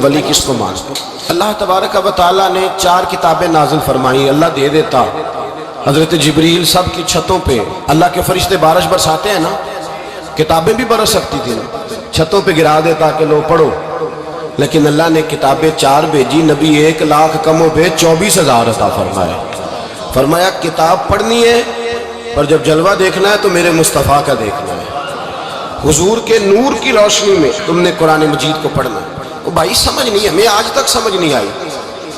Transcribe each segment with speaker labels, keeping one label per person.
Speaker 1: ولی کس کو مانتے؟ اللہ تبارک و تعالیٰ نے 4 کتابیں نازل فرمائی، اللہ دے دیتا حضرت جبریل سب کی چھتوں پہ، اللہ کے فرشتے بارش برساتے ہیں نا، کتابیں بھی برس سکتی تھی نا، چھتوں پہ گرا دیتا کہ لو پڑھو، لیکن اللہ نے کتابیں 4 بھیجی، نبی 1 لاکھ کم و بیش 24,000 عطا فرمایا۔ فرمایا کتاب پڑھنی ہے پر جب جلوہ دیکھنا ہے تو میرے مصطفیٰ کا دیکھنا ہے، حضور کے نور کی روشنی میں تم نے قرآن مجید کو پڑھنا ہے۔ وہ بھائی سمجھ نہیں، ہمیں آج تک سمجھ نہیں آئی،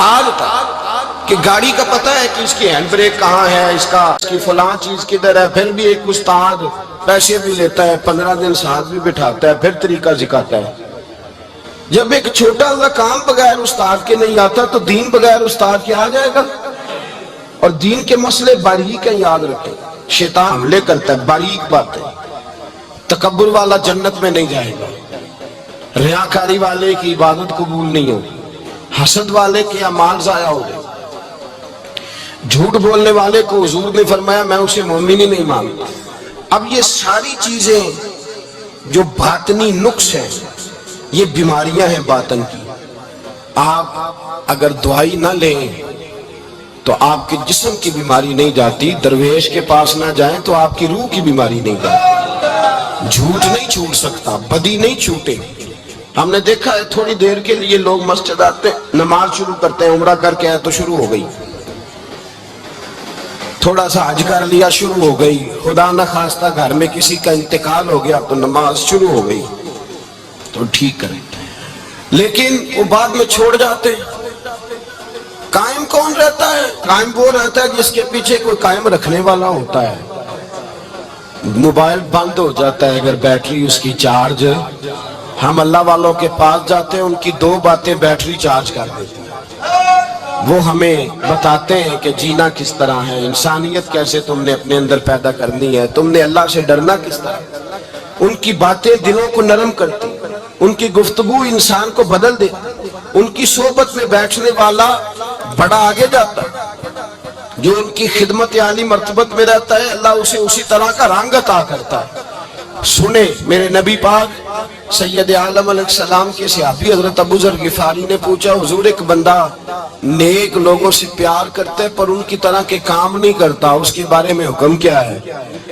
Speaker 1: آج تک، کہ گاڑی کا پتہ ہے کہ اس کی ہینڈ بریک کہاں ہے، اس کی فلاں چیز کدھر ہے، پھر بھی ایک استاد پیسے بھی لیتا ہے، 15 دن ساتھ بھی بٹھاتا ہے، پھر طریقہ سکھاتا ہے۔ جب ایک چھوٹا سا کام بغیر استاد کے نہیں آتا تو دین بغیر استاد کے آ جائے گا؟ اور دین کے مسئلے باریک ہیں، یاد رکھیں، شیطان حملے کرتا ہے، باریک بات ہے۔ تکبر والا جنت میں نہیں جائے گا، ریاکاری والے کی عبادت قبول نہیں ہوگی، حسد والے کے اعمال ضائع ہو گئے، جھوٹ بولنے والے کو حضور نے فرمایا میں اسے مومن ہی نہیں مانتا۔ اب یہ ساری چیزیں جو باطنی نقص ہیں، یہ بیماریاں ہیں باطن کی، آپ اگر دوائی نہ لیں تو آپ کے جسم کی بیماری نہیں جاتی، درویش کے پاس نہ جائیں تو آپ کی روح کی بیماری نہیں جاتی۔ جھوٹ نہیں چھوٹ سکتا، بدی نہیں چھوٹے۔ ہم نے دیکھا ہے تھوڑی دیر کے لیے لوگ مسجد آتے نماز شروع کرتے ہیں، عمرہ کر کے آئے تو شروع ہو گئی، تھوڑا سا حج کر لیا شروع ہو گئی، خدا نہ خواستہ گھر میں کسی کا انتقال ہو گیا تو نماز شروع ہو گئی، تو ٹھیک کریں، لیکن وہ بعد میں چھوڑ جاتے ہیں۔ قائم کون رہتا ہے؟ قائم وہ رہتا ہے جس کے پیچھے کوئی قائم رکھنے والا ہوتا ہے۔ موبائل بند ہو جاتا ہے اگر بیٹری اس کی چارج، ہم اللہ والوں کے پاس جاتے ہیں، ان کی 2 باتیں بیٹری چارج کر دیتی ہیں، وہ ہمیں بتاتے ہیں کہ جینا کس طرح ہے، انسانیت کیسے تم نے اپنے اندر پیدا کرنی ہے، تم نے اللہ سے ڈرنا کس طرح۔ ان کی باتیں دلوں کو نرم کرتی، ان کی گفتگو انسان کو بدل دیتی، ان کی صحبت میں بیٹھنے والا بڑا آگے جاتا ہے، جو ان کی خدمت عالی مرتبت میں رہتا ہے اللہ اسے اسی طرح کا رنگ عطا کرتا ہے۔ سنے میرے نبی پاک سید عالم علیہ السلام کے صحابی حضرت ابو ذر غفاری نے پوچھا حضور ایک بندہ نیک لوگوں سے پیار کرتا ہے پر ان کی طرح کے کام نہیں کرتا، اس کے بارے میں حکم کیا ہے؟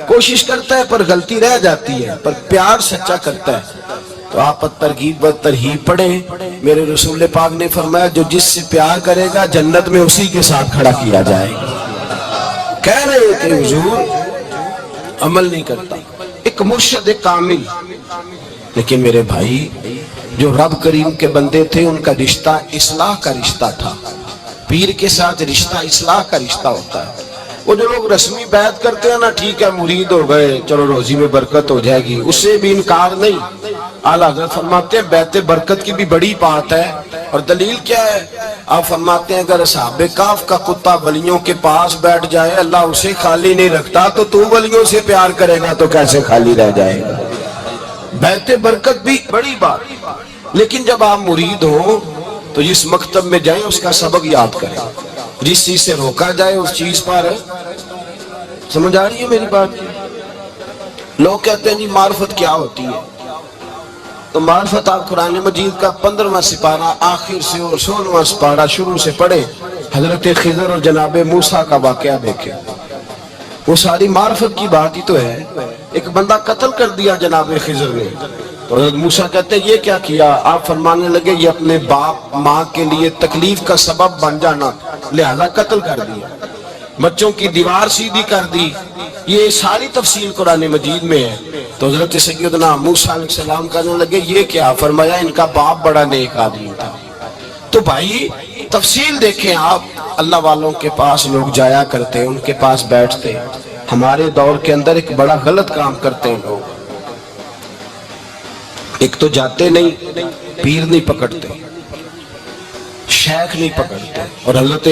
Speaker 1: کوشش کرتا ہے پر غلطی رہ جاتی ہے، پر پیار سچا کرتا ہے۔ تو آپ ترغیب و ترہیب پڑھیں، میرے رسول پاک نے فرمایا جو جس سے پیار کرے گا جنت میں اسی کے ساتھ کھڑا کیا جائے گا۔ کہہ رہے ہیں کہ حضور عمل نہیں کرتا، ایک مرشد کامل، لیکن میرے بھائی جو رب کریم کے بندے تھے ان کا رشتہ اصلاح کا رشتہ تھا، پیر کے ساتھ رشتہ اصلاح کا رشتہ ہوتا ہے۔ وہ جو لوگ رسمی بیعت کرتے ہیں نا، ٹھیک ہے مرید ہو گئے چلو روزی میں برکت ہو جائے گی، اس سے بھی انکار نہیں۔ اعلیٰ حضرت فرماتے ہیں بیعت برکت کی بھی بڑی بات ہے، اور دلیل کیا ہے؟ آپ فرماتے ہیں اگر اصحاب کہف کا کتا ولیوں کے پاس بیٹھ جائے اللہ اسے خالی نہیں رکھتا، تو ولیوں سے پیار کرے گا تو کیسے خالی رہ جائے گا؟ بیعت برکت بھی بڑی بات، لیکن جب آپ مرید ہوں تو جس مکتب میں جائیں اس کا سبق یاد کریں، جس چیز سے روکا جائے اس چیز پر، سمجھ آ رہی ہے میری بات؟ لوگ کہتے ہیں جی معرفت کیا ہوتی ہے، تو معرفت آپ قرآن مجید کا 15واں سپارہ آخر سے اور 16واں سپارہ شروع سے پڑھیں، حضرت خضر اور جناب موسیٰ کا واقعہ دیکھیں، وہ ساری معرفت کی بات ہی تو ہے۔ ایک بندہ قتل کر دیا جناب خضر نے، تو حضرت موسیٰ کہتے ہیں یہ کیا کیا؟ آپ فرمانے لگے یہ اپنے باپ ماں کے لیے تکلیف کا سبب بن جانا، لہذا قتل کر دیا، بچوں کی دیوار سیدھی کر دی، یہ ساری تفصیل قرآن مجید میں ہے۔ تو حضرت سیدنا موسیٰ علیہ السلام کہنے لگے یہ کیا؟ فرمایا ان کا باپ بڑا نیک آدمی تھا۔ تو بھائی تفصیل دیکھیں آپ، اللہ والوں کے پاس لوگ جایا کرتے، ان کے پاس بیٹھتے، ہمارے دور کے اندر ایک بڑا غلط کام کرتے ہیں لوگ، ایک تو جاتے نہیں، پیر نہیں پکڑتے، شیخ نہیں پکڑتے، اور حضرت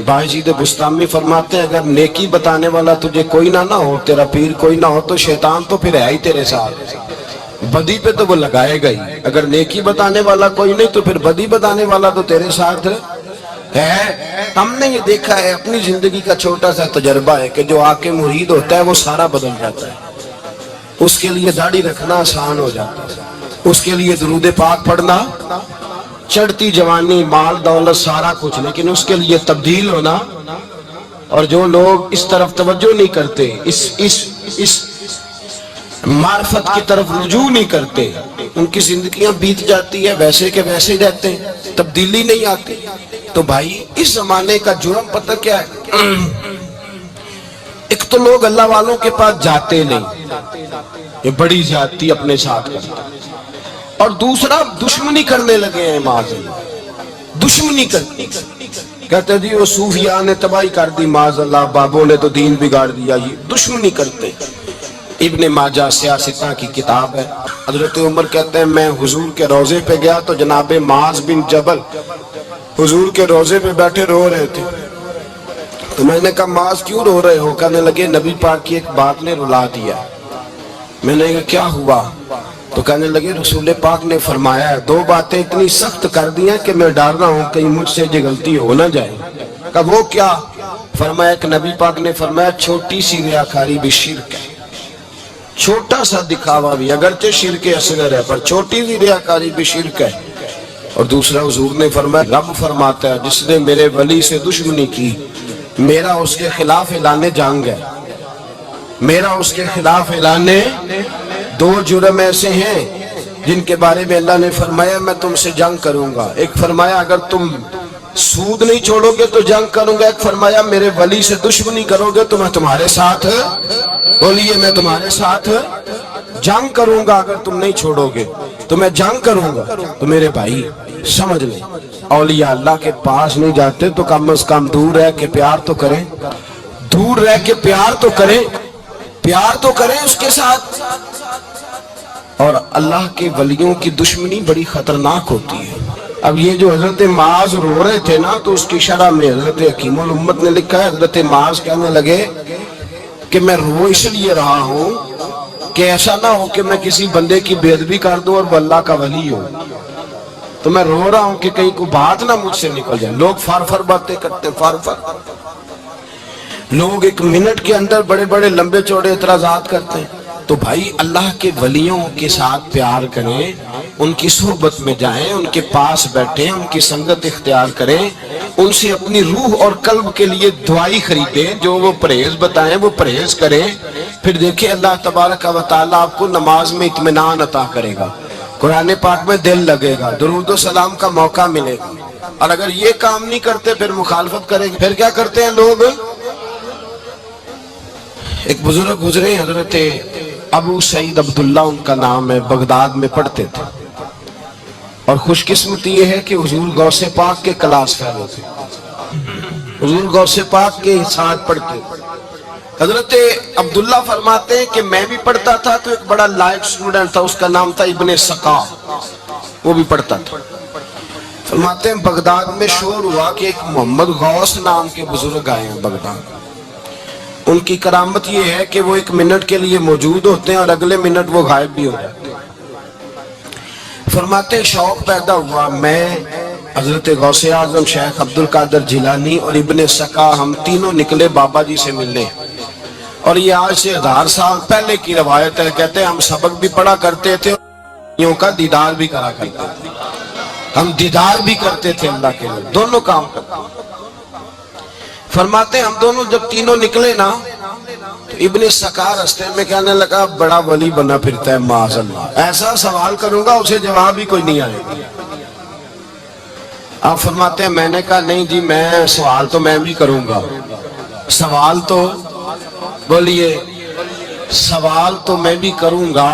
Speaker 1: باجید بستامی فرماتے ہیں اگر نیکی بتانے والا تجھے کوئی نہ ہو، تیرا پیر کوئی نہ ہو، تو شیطان تو پھر ہے ہی تیرے ساتھ، بدی پہ تو وہ لگائے گا ہی۔ اگر نیکی بتانے والا کوئی نہیں تو پھر بدی بتانے والا تو تیرے ساتھ ہے۔ ہم نے یہ دیکھا ہے، اپنی زندگی کا چھوٹا سا تجربہ ہے کہ جو آ کے مرید ہوتا ہے وہ سارا بدل جاتا ہے، اس کے لیے داڑھی رکھنا آسان ہو جاتا ہے، اس کے لیے درود پاک پڑھنا چڑھتی جوانی، مال دولت، سارا کچھ، لیکن اس کے لیے تبدیل ہونا، اور جو لوگ اس طرف توجہ نہیں کرتے، اس معرفت کی طرف رجوع نہیں کرتے، ان کی زندگیاں بیت جاتی ہے ویسے کے ویسے رہتے ہیں، تبدیلی نہیں آتی۔ تو بھائی اس زمانے کا جرم پتہ کیا ہے؟ ایک تو لوگ اللہ والوں کے پاس جاتے نہیں، یہ بڑی زیادتی اپنے ساتھ کرتا، اور دوسرا دشمنی کرنے لگے ہیں، معاذ اللہ دشمنی کرتے، کہتے جی وہ صوفیاء نے تباہی کر دی، معاذ اللہ بابوں نے تو دین بگاڑ دیا، یہ دشمنی کرتے۔ ابن ماجہ سیاستہ کی کتاب ہے، حضرت عمر کہتے ہیں میں حضور کے روضے پہ گیا تو جناب معاذ بن جبل حضور کے روضے پہ بیٹھے رو رہے تھے، تو میں نے کہا معاذ کیوں رو رہے ہو؟ کہنے لگے نبی پاک کی ایک بات نے رلا دیا۔ میں نے کہا کیا ہوا؟ تو کہنے لگے رسول پاک نے فرمایا ہے، دو باتیں اتنی سخت کر دی ہیں کہ میں ڈر رہا ہوں کہیں مجھ سے یہ غلطی ہو نہ جائے۔ کہا وہ کیا؟ فرمایا کہ نبی پاک نے فرمایا چھوٹی سی ریاکاری بھی شرک ہے، چھوٹا سا دکھاوا بھی، اگرچہ شرک اصغر ہے پر چھوٹی سی ریاکاری بھی شرک ہے۔ اور دوسرا حضور نے فرمایا رب فرماتا ہے جس نے میرے ولی سے دشمنی کی میرا اس کے خلاف اعلان جنگ ہے، میرا اس کے خلاف اعلان۔ دو جرم ایسے ہیں جن کے بارے میں اللہ نے فرمایا میں تم سے جنگ کروں گا، ایک فرمایا اگر تم سود نہیں چھوڑو گے تو جنگ کروں گا، ایک فرمایا میرے ولی سے دشمنی کرو گے تو میں تمہارے ساتھ، بولیے میں تمہارے ساتھ جنگ کروں گا، اگر تم نہیں چھوڑو گے تو میں جنگ کروں گا۔ تو میرے بھائی سمجھ لیں، اولیاء اللہ کے پاس نہیں جاتے تو کم از کم دور رہ کے پیار تو کریں، دور رہ کے پیار تو کریں، پیار تو کریں اس کے ساتھ۔ اور اللہ کے ولیوں کی دشمنی بڑی خطرناک ہوتی ہے۔ اب یہ جو حضرت معاذ رو رہے تھے نا تو اس کی شرح میں حضرت حکیم الامت نے لکھا ہے، حضرت معاذ کہنے لگے کہ میں رو اس لیے رہا ہوں کہ ایسا نہ ہو کہ میں کسی بندے کی بے ادبی کر دوں اور وہ اللہ کا ولی ہو، تو میں رو رہا ہوں کہ کہیں کوئی بات نہ مجھ سے نکل جائے۔ لوگ فار باتیں کرتے، فار لوگ ایک منٹ کے اندر بڑے بڑے لمبے چوڑے اعتراضات کرتے ہیں۔ تو بھائی اللہ کے ولیوں کے ساتھ پیار کریں، ان کی صحبت میں جائیں، ان کے پاس بیٹھیں، ان کی سنگت اختیار کریں، ان سے اپنی روح اور قلب کے لیے دعائی خریدیں، جو وہ پرہیز بتائیں وہ پرہیز کریں، پھر دیکھیں اللہ تبارک و تعالیٰ آپ کو نماز میں اطمینان عطا کرے گا، قرآن پاک میں دل لگے گا، درود و سلام کا موقع ملے گا۔ اور اگر یہ کام نہیں کرتے پھر مخالفت کریں گے، پھر کیا کرتے ہیں لوگ؟ ایک بزرگ گزرے حضرت ابو سعید عبداللہ ان کا نام ہے، بغداد میں پڑھتے تھے، اور خوش قسمتی یہ ہے کہ حضور غوث پاک کے کلاس فیلو تھے، حضور غوث پاک کے ساتھ پڑھتے تھے۔ حضرت عبداللہ فرماتے ہیں کہ میں بھی پڑھتا تھا تو ایک بڑا لائق سٹوڈنٹ تھا، اس کا نام تھا ابن سقا، وہ بھی پڑھتا تھا۔ فرماتے ہیں بغداد میں شور ہوا کہ ایک محمد غوث نام کے بزرگ آئے ہیں بغداد، ان کی کرامت یہ ہے کہ وہ ایک منٹ کے لیے موجود ہوتے ہیں اور اگلے منٹ وہ غائب بھی ہو جاتے ہیں۔ فرماتے شوق پیدا ہوا، میں حضرت غوث اعظم شیخ عبد القادر جیلانی اور ابن سقا ہم تینوں نکلے بابا جی سے ملنے، اور یہ آج سے 1000 سال پہلے کی روایت ہے۔ کہتے ہیں ہم سبق بھی پڑھا کرتے تھے اور کا دیدار بھی کرا کرتے تھے، ہم دیدار بھی کرتے تھے اللہ کے لیے، دونوں کام کرتے تھے۔ فرماتے ہم دونوں جب تینوں نکلے نا تو ابن سقا رستے میں کہنے لگا بڑا ولی بنا پھرتا ہے، معاذ اللہ، ایسا سوال کروں گا اسے جواب ہی کوئی نہیں آئے گا۔ آپ فرماتے ہیں میں نے کہا نہیں جی میں سوال تو میں بھی کروں گا، سوال تو بولیے سوال تو میں بھی کروں گا،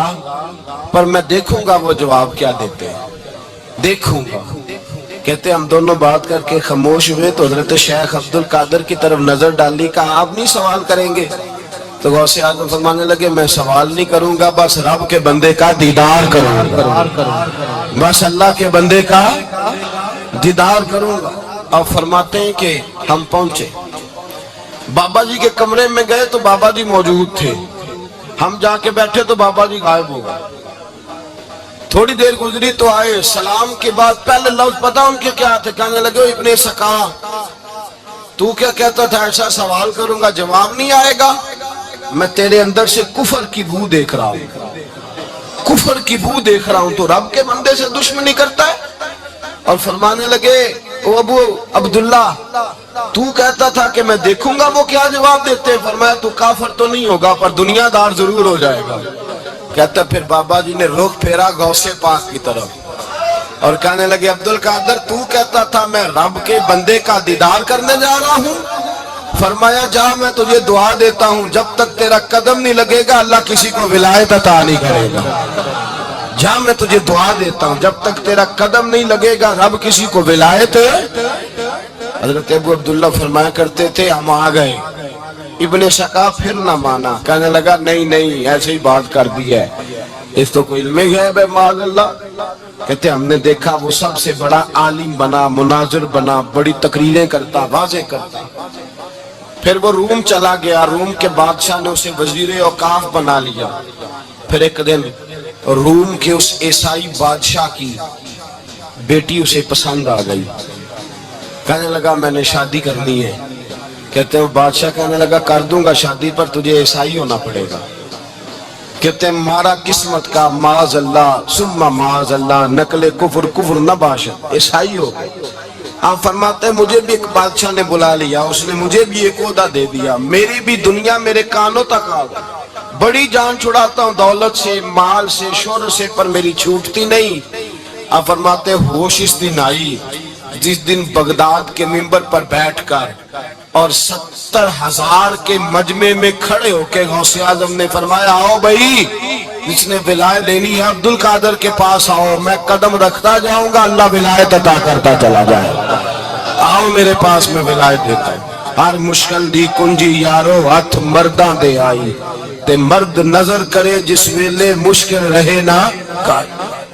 Speaker 1: پر میں دیکھوں گا وہ جواب کیا دیتے ہیں، دیکھوں گا۔ کہتے ہم دونوں بات کر کے خاموش ہوئے تو حضرت شیخ عبد القادر کی طرف نظر ڈالی، کہا آپ نہیں سوال کریں گے؟ تو غوث اعظم فرمانے لگے میں سوال نہیں کروں گا، بس رب کے بندے کا دیدار کروں گا، بس اللہ کے بندے کا دیدار کروں گا۔ اور فرماتے ہیں کہ ہم پہنچے بابا جی کے کمرے میں، گئے تو بابا جی موجود تھے، ہم جا کے بیٹھے تو بابا جی غائب ہو گئے۔ تھوڑی دیر گزری تو آئے، سلام کے بعد پہلے لفظ پتا ان کے کیا تھے، کہنے لگے ابن سقا تو کیا کہتا تھا ایسا سوال کروں گا جواب نہیں آئے گا؟ میں تیرے اندر سے کفر کی بو دیکھ رہا ہوں، کفر کی بو دیکھ رہا ہوں، تو رب کے بندے سے دشمنی کرتا ہے؟ اور فرمانے لگے او ابو عبداللہ تو کہتا تھا کہ میں دیکھوں گا وہ کیا جواب دیتے. فرمایا تو کافر تو نہیں ہوگا پر دنیا دار ضرور ہو جائے گا. کہتا پھر بابا جی نے رخ پھیرا غوث پاک کی طرف اور کہنے لگے عبد القادر تو کہتا تھا میں رب کے بندے کا دیدار کرنے جا رہا ہوں. فرمایا جا میں تجھے دعا دیتا ہوں جب تک تیرا قدم نہیں لگے گا اللہ کسی کو ولایت عطا نہیں کرے گا. جا میں تجھے دعا دیتا ہوں جب تک تیرا قدم نہیں لگے گا رب کسی کو ولایت. حضرت ابو عبداللہ فرمایا کرتے تھے ہم آ گئے. ابن شقا پھر نہ مانا, کہنے لگا نہیں ایسے ہی بات کر دی ہے, اس تو کوئی علم غیب ہے معاذ اللہ. کہتے ہم نے دیکھا وہ سب سے بڑا عالم بنا, مناظر بنا, بڑی تقریریں کرتا, واضح کرتا. پھر وہ روم چلا گیا, روم کے بادشاہ نے اسے وزیر اوقاف بنا لیا. پھر ایک دن روم کے اس عیسائی بادشاہ کی بیٹی اسے پسند آ گئی. کہنے لگا میں نے شادی کرنی ہے. کہتے ہیں بادشاہ کہنے لگا کر دوں گا شادی پر تجھے عیسائی ہونا پڑے گا. کہتے ہیں مارا قسمت کا معاذ اللہ ثم معاذ اللہ, نقل کفر نہ باشد, عیسائی ہو گئے. آپ فرماتے ہیں مجھے بھی ایک بادشاہ نے بلا لیا, اس نے مجھے بھی ایک عہدہ دے دیا, میری بھی دنیا میرے کانوں تک آ گئی. بڑی جان چھڑاتا ہوں دولت سے, مال سے, شہرت سے, پر میری چھوٹتی نہیں. آپ فرماتے ہیں ہوش اس دن آئی جس دن بغداد کے منبر پر بیٹھ کر اور 70,000 کے مجمع میں کھڑے ہو کے غوث اعظم نے فرمایا آؤ بھائی جس نے ولایت دینی ہے عبد القادر کے پاس آؤ, میں قدم رکھتا جاؤں گا اللہ ولایت عطا کرتا چلا جائے. آؤ میرے پاس میں ولایت دیتا ہوں. ہر مشکل دی کنجی یارو ہاتھ مرداں دے آئی تے مرد نظر کرے جس ویلے مشکل رہے نہ کار.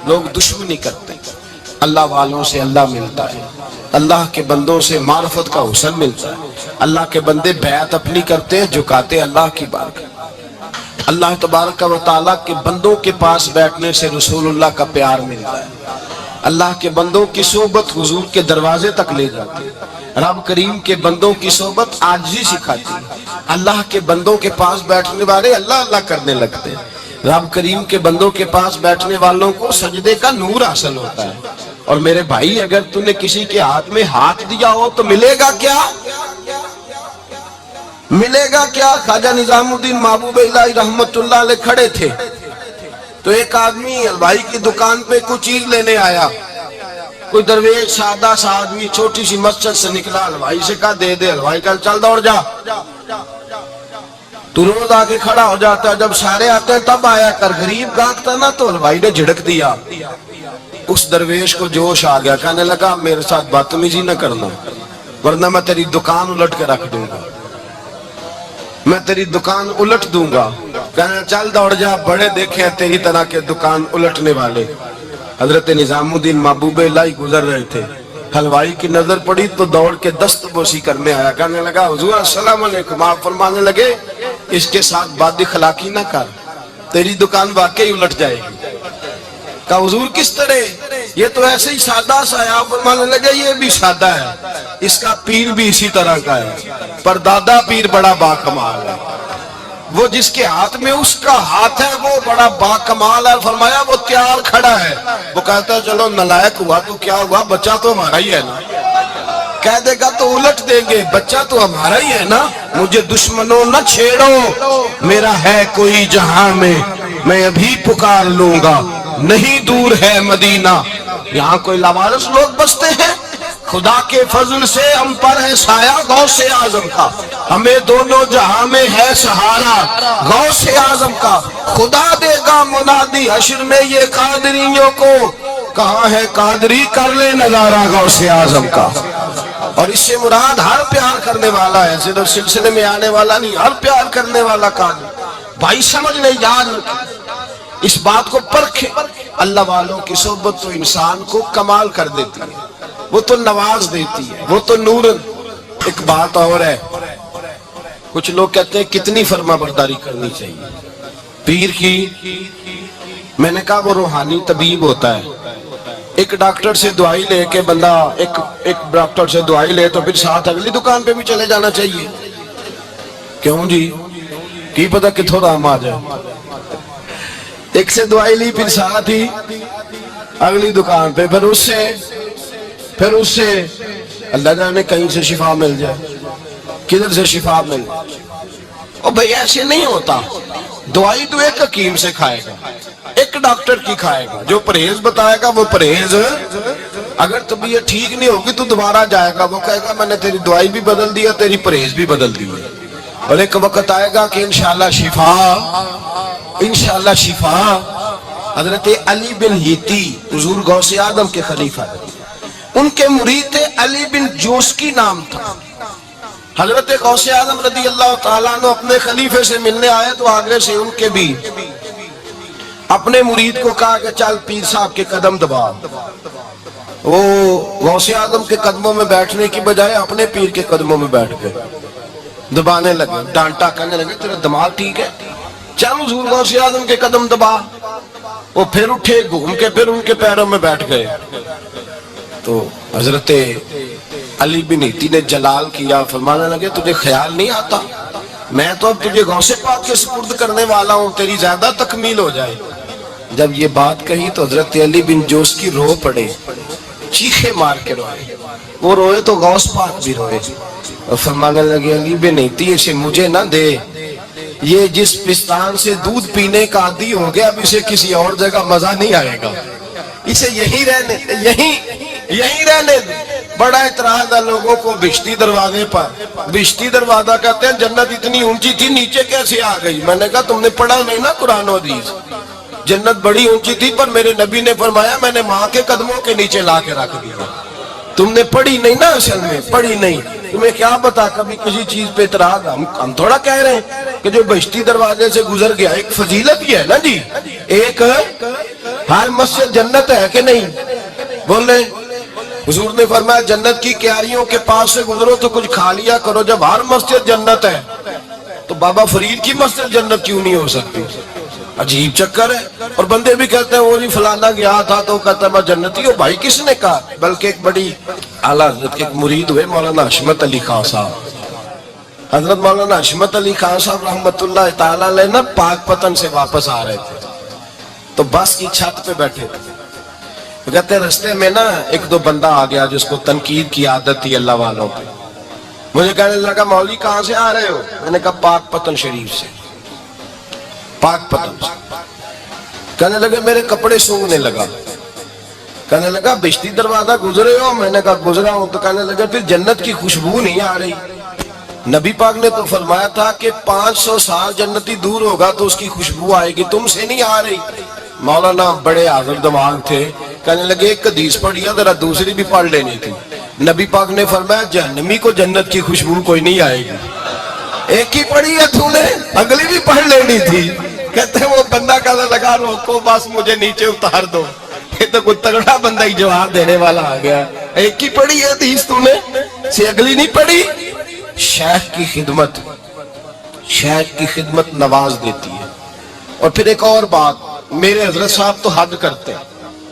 Speaker 1: لوگ دشمنی کرتے ہیں, اللہ والوں سے اللہ ملتا ہے, اللہ کے بندوں سے معرفت کا حسن ملتا ہے. اللہ کے بندے بیعت اپنی کرتے ہیں, جھکاتے اللہ کی بات. اللہ تبارک و تعالیٰ کے بندوں کے پاس بیٹھنے سے رسول اللہ کا پیار ملتا ہے. اللہ کے بندوں کی صحبت حضور کے دروازے تک لے جاتی ہے. رب کریم کے بندوں کی صحبت عاجزی سکھاتی ہے. اللہ کے بندوں کے پاس بیٹھنے والے اللہ اللہ کرنے لگتے ہیں. رب کریم کے بندوں کے پاس بیٹھنے والوں کو سجدے کا نور حاصل ہوتا ہے. اور میرے بھائی اگر تُو نے کسی کے ہاتھ میں ہاتھ دیا ہو تو ملے گا کیا؟ ملے گا کیا؟ خواجہ نظام الدین محبوب الہی رحمت اللہ علیہ کھڑے تھے تو ایک آدمی حلوائی کی دکان پہ کچھ چیز لینے آیا. کوئی درویش سادہ سا آدمی چھوٹی سی مسجد سے نکلا, حلوائی سے کہا دے دے. حلوائی کہا چل دوڑ جا. تو روز آگے کھڑا ہو جاتا ہے, جب سارے آتے ہیں تب آیا کر. غریب گاہک تھا نا تو حلوائی نے جھڑک دیا. اس درویش کو جوش آ گیا, کہنے لگا میرے ساتھ بدتمیزی نہ کرنا ورنہ میں تیری دکان الٹ کے رکھ دوں گا, میں تیری دکان الٹ دوں گا. کہنے چل دوڑ جا, بڑے دیکھے ہیں تیری طرح کے دکان الٹنے والے. حضرت نظام الدین محبوب الہی گزر رہے تھے, حلوائی کی نظر پڑی تو دوڑ کے دست بوسی کرنے آیا. کہنے لگا حضور السلام علیکم. آپ فرمانے لگے اس کے ساتھ بد اخلاقی نہ کر, تیری دکان واقعی الٹ جائے گی. کہا حضور کس طرح؟ یہ تو ایسے ہی سادہ سا ہے. آپ فرمانے لگے یہ بھی سادہ ہے, اس کا پیر بھی اسی طرح کا ہے, پر دادا پیر بڑا باکمال ہے. وہ جس کے ہاتھ میں اس کا ہاتھ ہے وہ بڑا باکمال ہے. فرمایا وہ تیار کھڑا ہے. وہ کہتا ہے چلو نالائق ہوا تو کیا ہوا, بچہ تو ہمارا ہی ہے نا. کہہ دے گا تو الٹ دیں گے, بچہ تو ہمارا ہی ہے نا. مجھے دشمنوں نہ چھیڑو, میرا ہے کوئی جہاں میں ابھی پکار لوں گا, نہیں دور ہے مدینہ. یہاں کوئی لاوارث لوگ بستے ہیں, خدا کے فضل سے ہم پر ہے سایہ غوث اعظم کا, ہمیں دونوں جہاں میں ہے سہارا غوث اعظم کا. خدا دے گا منادی حشر میں یہ قادریوں کو, کہاں ہے قادری کر لے نظارہ غوث اعظم کا. اور اس سے مراد ہر پیار کرنے والا ہے, صرف سلسلے میں آنے والا نہیں, ہر پیار کرنے والا قادری. بھائی سمجھ لے, یاد اس بات کو پرکھے. اللہ والوں کی صحبت تو انسان کو کمال کر دیتی ہے, وہ تو نواز دیتی ہے, وہ تو نور. ایک بات اور ہے, کچھ لوگ کہتے ہیں کتنی فرما برداری کرنی چاہیے پیر کی. میں نے کہا وہ روحانی طبیب ہوتا ہے. ایک ڈاکٹر سے دوائی لے کے بندہ ایک ڈاکٹر سے دوائی لے تو پھر ساتھ اگلی دکان پہ بھی چلے جانا چاہیے. کیوں جی, کی پتہ کتھوں رام آ جائے. ایک سے دوائی لی پھر ساتھ ہی اگلی دکان پہ, پھر اس سے پھر اس سے اللہ جانے کہیں سے شفا مل جائے، کدھر سے شفا مل جائے۔ اور بھئی ایسے نہیں ہوتا، دوائی تو ایک حکیم سے کھائے گا، ایک ڈاکٹر کی کھائے گا، جو پرہیز بتائے گا وہ پرہیز، اگر طبیعت ٹھیک نہیں ہوگی تو دوبارہ جائے گا، وہ کہے گا میں نے تیری دوائی بھی بدل دیا، تیری پرہیز بھی بدل دی، اور ایک وقت آئے گا کہ انشاءاللہ شفا، انشاءاللہ شفا۔ حضرت علی بن ہیتی حضور غوث اعظم کے خلیفہ، ان کے مرید تھے علی بن جوسکی نام تھا۔ حضرت غوث اعظم رضی اللہ تعالیٰ عنہ اپنے خلیفے سے ملنے آئے تو آگے سے ان کے بھی اپنے مرید کو کہا کہ چل پیر صاحب کے قدم دبا۔ وہ غوث اعظم کے قدموں میں بیٹھنے کی بجائے اپنے پیر کے قدموں میں بیٹھ گئے، دبانے لگے، ڈانٹا کرنے لگے تیرا دماغ ٹھیک ہے، چل حضور غوث اعظم کے قدم دبا۔ وہ پھر اٹھے، گھوم کے پھر ان کے پیروں میں بیٹھ گئے۔ تو حضرت علی بن ہیتی نے جلال کیا، فرمانے لگے تجھے خیال نہیں آتا میں تو اب تجھے غوث پاک کے سپرد کرنے والا ہوں، تیری زیادہ تکمیل ہو جائے۔ جب یہ بات کہی تو حضرت علی بن جوس کی رو پڑے، چیخے مار کے روئے، وہ روئے تو غوث پاک بھی روئے، اور فرمانے لگے علی بن ہیتی اسے مجھے نہ دے، یہ جس پستان سے دودھ پینے کا عادی ہو گیا اب اسے کسی اور جگہ مزہ نہیں آئے گا، اسے یہی رہنے دے۔ بڑا اعتراض ہے لوگوں کو بشتی دروازے پر، بشتی دروازہ کہتے ہیں جنت اتنی اونچی تھی نیچے کیسے آ گئی؟ میں نے کہا تم نے پڑھا نہیں نا قرآن و حدیث، جنت بڑی اونچی تھی پر میرے نبی نے فرمایا میں نے ماں کے قدموں کے نیچے لا کے رکھ دیا۔ تم نے پڑھی نہیں نا، اصل میں پڑھی نہیں، تمہیں کیا پتا کبھی کسی چیز پہ اعتراض۔ ہم تھوڑا کہہ رہے ہیں کہ جو بشتی دروازے سے گزر گیا، ایک فضیلت ہی ہے نا جی، ایک ہر مسجد جنت ہے کہ نہیں؟ بولے حضور نے فرمایا جنت کی کیاریوں کے پاس سے گزرو تو کچھ کھا لیا کرو، جب ہر مسجد جنت ہے تو بابا فرید کی مسجد جنت کیوں نہیں ہو سکتی؟ عجیب چکر ہے۔ اور بندے بھی کہتے ہیں وہ جی فلانا گیا تھا تو کہتا ہے میں جنتی ہوں، بھائی کس نے کہا؟ بلکہ ایک بڑی اعلیٰ حضرت کے ایک مرید ہوئے مولانا حشمت علی خان صاحب، حضرت مولانا حشمت علی خان صاحب رحمت اللہ تعالیٰ علیہ نا پاک پتن سے واپس آ رہے تھے تو بس کی چھت پہ بیٹھے تھے، کہتے ہیں رستے میں نا ایک دو بندہ آ گیا جس کو تنقید کی عادت تھی اللہ والوں پہ، مجھے کہنے لگا مولوی کہاں سے آ رہے ہو؟ میں نے کہا پاک پتن شریف سے، پاک پتن سے۔ کہنے لگے میرے کپڑے سونگنے لگا، کہنے لگا بشتی دروازہ گزرے ہو؟ میں نے کہا گزرا ہوں۔ تو کہنے لگا پھر جنت کی خوشبو نہیں آ رہی؟ نبی پاک نے تو فرمایا تھا کہ 500 سال جنتی دور ہوگا تو اس کی خوشبو آئے گی، تم سے نہیں آ رہی۔ مولانا بڑے حاضر دماغ تھے، کہنے لگے ایک حدیث پڑھی ہے ذرا دوسری بھی پڑھ لینی تھی۔ نبی پاک نے فرمایا جہنمی کو جنت کی خوشبو کوئی نہیں آئے گی، ایک ہی پڑھی ہے تو نے، اگلی بھی پڑھ لینی تھی۔ کہتے ہیں وہ بندہ کہنے لگا روکو بس مجھے نیچے اتار دو، یہ تو کوئی تگڑا بندہ ہی جواب دینے والا آ گیا، ایک ہی پڑھی ہے حدیث تو نے، سے اگلی نہیں پڑھی۔ شیخ کی خدمت، شیخ کی خدمت نواز دیتی ہے۔ اور پھر ایک اور بات، میرے حضرت صاحب تو حد کرتے ہیں،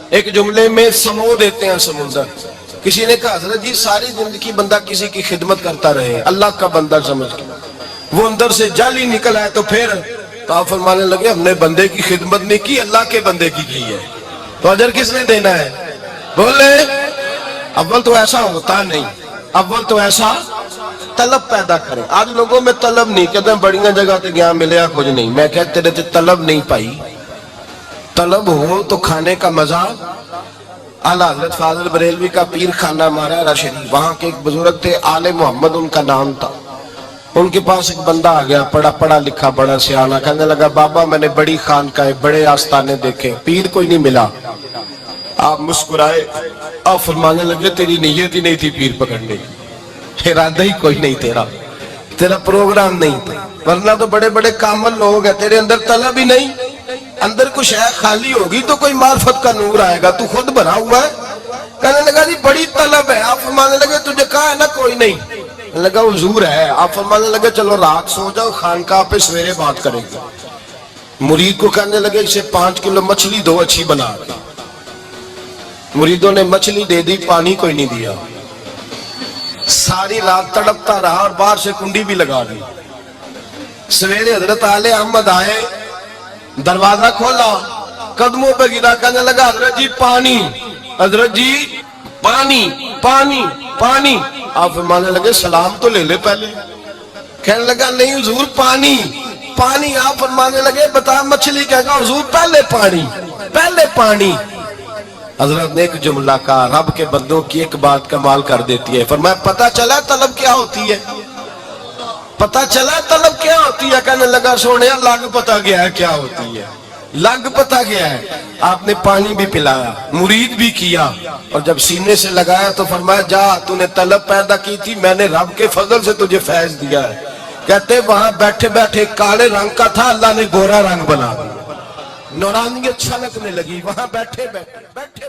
Speaker 1: ایک جملے میں سمو دیتے ہیں سمندر۔ کسی نے کہا حضرت جی ساری زندگی بندہ کسی کی خدمت کرتا رہے اللہ کا بندہ سمجھ کے، وہ اندر سے جل ہی نکل آئے تو پھر تو آپ فرمانے لگے ہم نے بندے کی خدمت نہیں کی، اللہ کے بندے کی ہے، تو اجر کس نے دینا ہے؟ بولے اول تو ایسا ہوتا نہیں، اول تو ایسا طلب پیدا کریں۔ آج لوگوں میں طلب نہیں، کہتے ہیں بڑیاں جگہ تے گیا ملیا کچھ نہیں، میں کہتے تیرے تے طلب نہیں پائی، طلب ہو تو کھانے کا مزہ۔ اعلیٰ حضرت فاضل بریلوی کا پیر خانہ مارا شریف، وہاں کے ایک بزرگ تھے آل محمد ان کا نام تھا، ان کے پاس ایک بندہ آ گیا پڑھا لکھا بڑا سیانا، کہنے لگا بابا میں نے بڑی خانقاہیں بڑے آستانے دیکھے پیر کوئی نہیں ملا۔ آپ مسکرائے، آپ فرمانے لگے تیری نیت ہی نہیں تھی پیر پکڑنے کی، ارادہ ہی کوئی نہیں تیرا پروگرام نہیں تھا، ورنہ تو بڑے بڑے کامل لوگ ہیں، تیرے اندر طلب ہی نہیں، اندر کچھ ہے خالی ہوگی تو کوئی معرفت کا نور آئے گا، تو خود بھرا ہوا ہے۔ کہنے لگا جی بڑی طلب ہے، آپ فرمانے لگے تجھے کہا ہے نا کوئی نہیں، لگا حضور ہے، آپ فرمانے لگے چلو رات سو جاؤ خانقاہ پہ سویرے بات کریں گے۔ مرید کو کہنے لگے اسے 5 کلو مچھلی دو اچھی بنا کے، مریدوں نے مچھلی دے دی، پانی کوئی نہیں دیا، ساری رات تڑپتا رہا اور باہر سے کنڈی بھی لگا دی۔ سویرے حضرت آل احمد آئے، دروازہ کھولا، قدموں پہ گرا، کہنے لگا حضرت جی پانی، حضرت جی پانی، پانی پانی. آپ فرمانے لگے سلام تو لے لے پہلے. کہنے لگا نہیں حضور پانی پانی. آپ فرمانے لگے بتا مچھلی کہے گا حضور پہلے پانی پہلے پانی. حضرت نے ایک جملہ کہا رب کے بندوں کی ایک بات کمال کر دیتی ہے. فرمایا پتہ چلا طلب کیا ہوتی ہے؟ پتہ چلا طلب کیا ہوتی ہے؟ کہنے لگا سونے لگ پتہ گیا ہے کیا ہوتی ہے. لگ پتہ گیا ہے. آپ نے پانی بھی پلایا مرید بھی کیا اور جب سینے سے لگایا تو فرمایا جا تو نے طلب پیدا کی تھی میں نے رب کے فضل سے تجھے فیض دیا ہے. کہتے وہاں بیٹھے بیٹھے کالے رنگ کا تھا اللہ نے گورا رنگ بنا دیا. نورانیت چھلکنے لگی وہاں بیٹھے بیٹھے